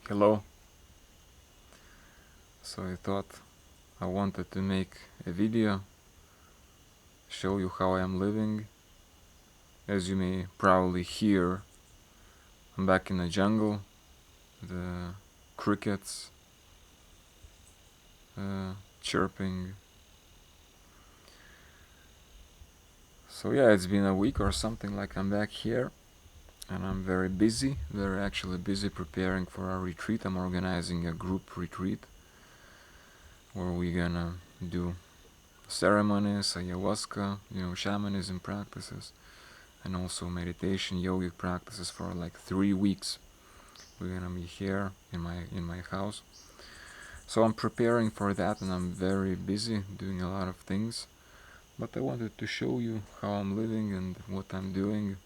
Hello. So I thought I wanted to make a video, show you how I am living. As you may probably hear, I'm back in the jungle, the crickets chirping. So yeah, it's been a week or something like I'm back here, and I'm very busy, actually busy preparing for our retreat. I'm organizing a group retreat where we're gonna do ceremonies, ayahuasca, shamanism practices, and also meditation, yogic practices for like 3 weeks. We're gonna be here in my house. So I'm preparing for that, and I'm very busy doing a lot of things. But I wanted to show you how I'm living and what I'm doing.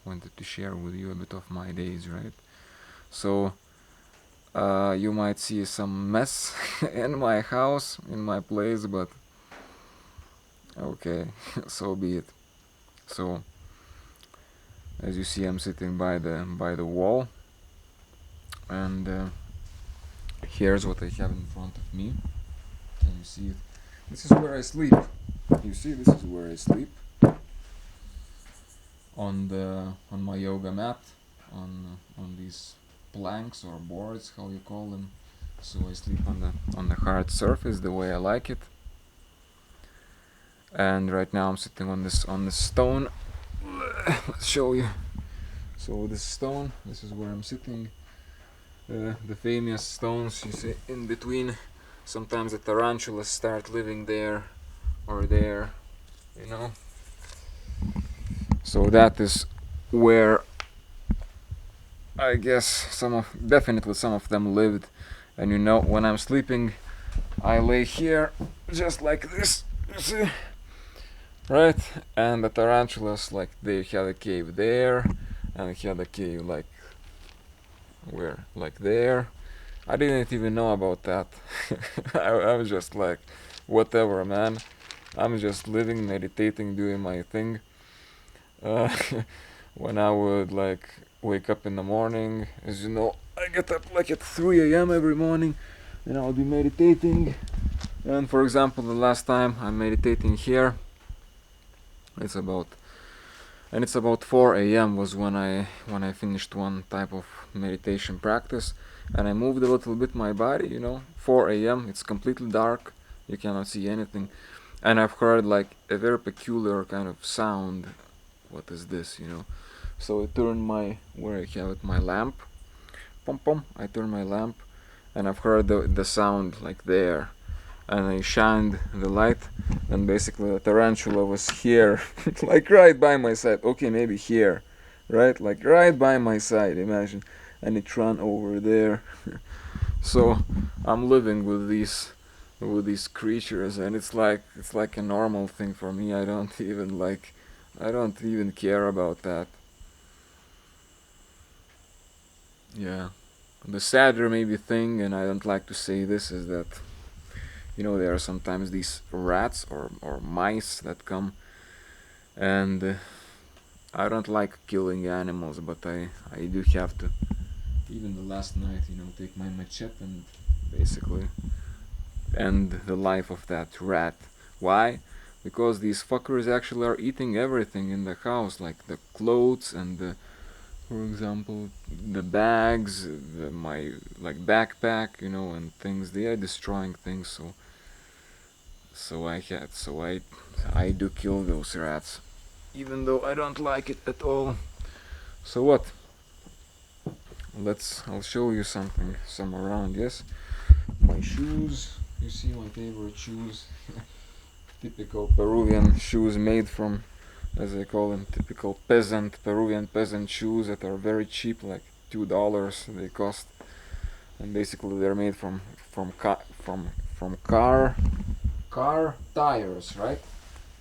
Wanted to share with you a bit of my days, right? So you might see some mess in my house, in my place, but okay, so be it. So as you see, I'm sitting by the wall, and here's what I have in front of me. Can you see it? This is where I sleep. You see, this is where I sleep. On my yoga mat, on these planks or boards, how you call them. So I sleep on the hard surface, the way I like it. And right now I'm sitting on this stone. Let's show you. So this stone, this is where I'm sitting. The famous stones you see in between. Sometimes the tarantulas start living there or there, you know. So that is where I guess definitely some of them lived. And when I'm sleeping, I lay here just like this, you see, right? And the tarantulas, like, they had a cave there, and they had a cave like where, like there. I didn't even know about that. I was just like, whatever, man. I'm just living, meditating, doing my thing. When I would like wake up in the morning, as you know, I get up like at 3 a.m. every morning, and I'll be meditating. And for example, the last time I'm meditating here, it's about 4 a.m. was when I finished one type of meditation practice, and I moved a little bit my body. 4 a.m. It's completely dark, you cannot see anything, and I've heard like a very peculiar kind of sound. What is this? So I turned where I have it, my lamp. Pom pom. I turned my lamp, and I've heard the sound like there, and I shined the light, and basically the tarantula was here, like right by my side. Okay, maybe here, right? Like right by my side. Imagine, and it ran over there. So I'm living with these creatures, and it's like a normal thing for me. I don't even care about that. Yeah. The sadder maybe thing, and I don't like to say this, is that there are sometimes these rats or mice that come, and I don't like killing animals, but I do have to. Even the last night, take my machete and basically end the life of that rat. Why? Because these fuckers actually are eating everything in the house, like the clothes and for example, the bags, my like backpack, and things. They are destroying things. So I do kill those rats, even though I don't like it at all. So what? I'll show you some around. Yes, my shoes. You see my favorite shoes. Typical Peruvian shoes made from, as I call them, typical Peruvian peasant shoes that are very cheap, like $2 they cost, and basically they're made from car tires, right?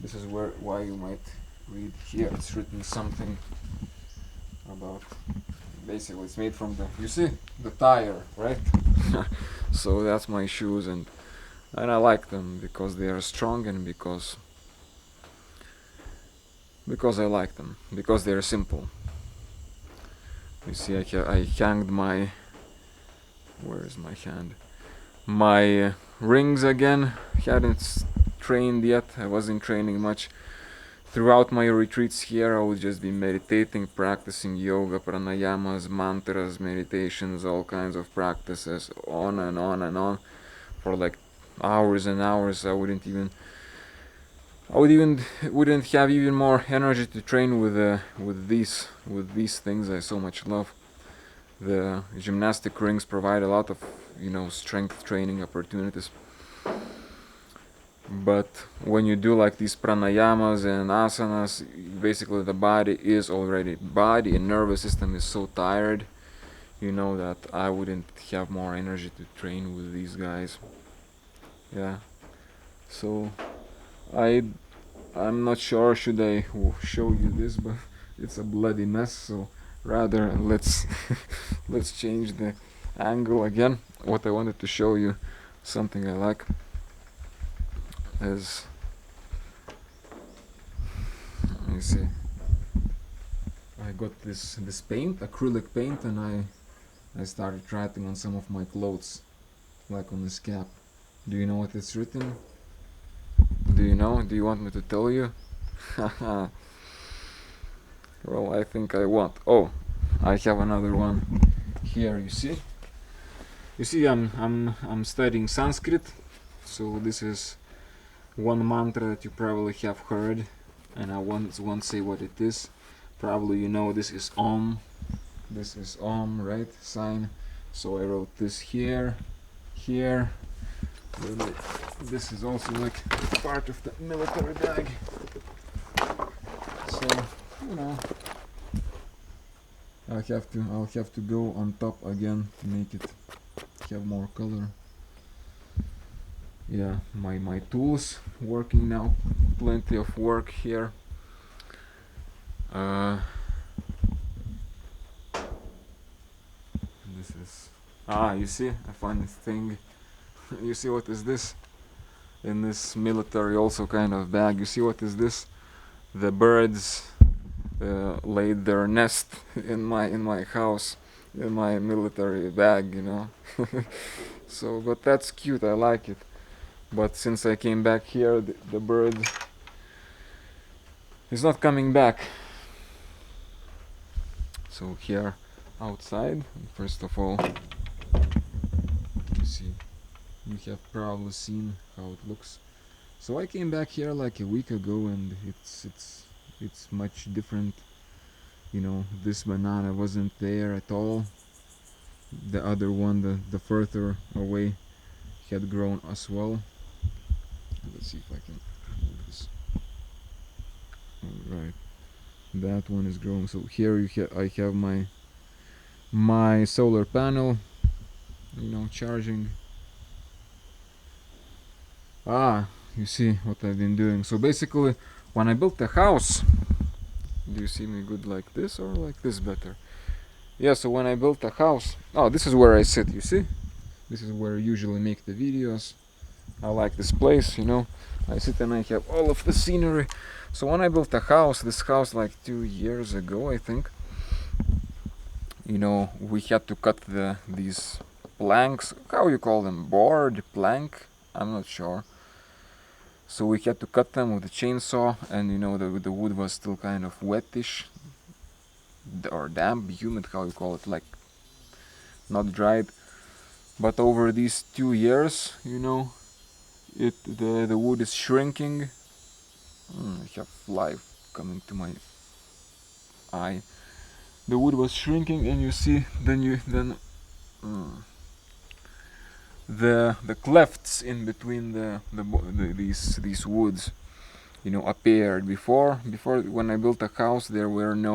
This is why you might read here. It's written something about. Basically, it's made from the tire, right? So that's my shoes, and I like them because they are strong, and because I like them, because they're simple. You see, I hanged my Where is my hand? My rings again. Hadn't trained yet. I wasn't training much. Throughout my retreats here, I would just be meditating, practicing yoga, pranayamas, mantras, meditations, all kinds of practices, on and on and on, for like hours and hours. I wouldn't wouldn't have even more energy to train with these things I so much love. The gymnastic rings provide a lot of strength training opportunities. But when you do like these pranayamas and asanas, basically the body and nervous system is so tired, that I wouldn't have more energy to train with these guys. Yeah. So I'm not sure should I show you this, but it's a bloody mess. So rather let's let's change the angle again. What I wanted to show you, something I like, is, let me see, I got this paint, acrylic paint, and I started writing on some of my clothes, like on this cap. Do you know what it's written? Do you know? Do you want me to tell you? Well, I think I won't. Oh, I have another one here. You see, I'm studying Sanskrit, so this is one mantra that you probably have heard, and I won't say what it is. Probably this is Om. This is Om, right? Sign. So I wrote this here. This is also like part of the military bag. So I'll have to go on top again to make it have more color. Yeah, my tools working now. Plenty of work here. This is you see a funny thing. You see what is this? In this military also kind of bag. You see what is this? The birds laid their nest in my house, in my military bag, So, but that's cute. I like it. But since I came back here, the bird is not coming back. So here outside, first of all, you see, you have probably seen how it looks. So I came back here like a week ago, and it's much different. This banana wasn't there at all. The other one, the further away, had grown as well. Let's see if I can move this. Alright, that one is growing. So here I have my solar panel, charging. You see what I've been doing. So basically, when I built the house, do you see me good like this or like this better? Yeah, so when I built the house, this is where I sit, you see? This is where I usually make the videos. I like this place, I sit and I have all of the scenery. So when I built this house like 2 years ago, I think, we had to cut these planks. How you call them? Board? Plank? I'm not sure. So we had to cut them with a chainsaw, and the wood was still kind of wettish, or damp, humid, how you call it, like not dried. But over these 2 years, the wood is shrinking. I have fly coming to my eye. The wood was shrinking, and you see, then the clefts in between these woods, appeared. Before when I built a house, there were no